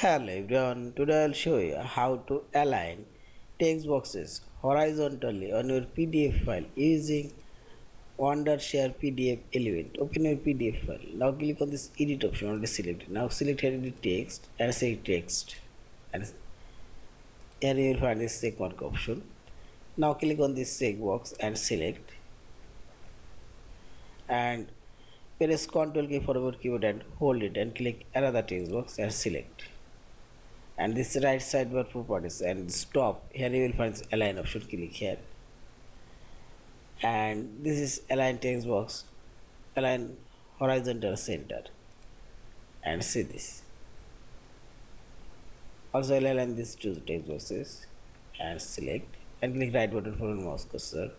Hello everyone, today I'll show you how to align text boxes horizontally on your PDF file using Wondershare PDF element. Open your PDF file. Now click on this edit option, already selected. Now select here edit text and select text. And here you will find this check mark option. Now click on this checkbox and select. And press Ctrl key for your keyboard and hold it and click another text box and select. And this right sidebar properties and stop, here you will find this align option, click here, and this is align text box, align horizontal center, and see this. Also I'll align these two text boxes and select and click right button for your mouse cursor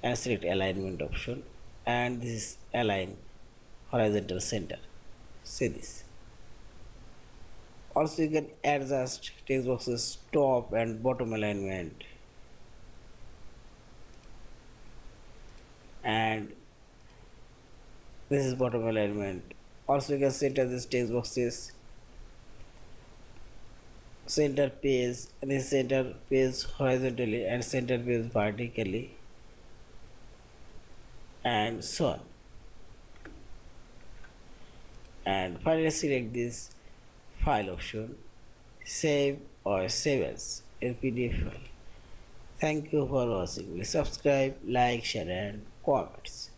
and select alignment option, and this is align horizontal center. See this. Also you can adjust text boxes top and bottom alignment, and this is bottom alignment. Also you can center this text boxes center page, and this center page horizontally and center page vertically, and so on. And finally select this file option, save or save as in PDF file. Thank you for watching. Please subscribe, like, share and comments.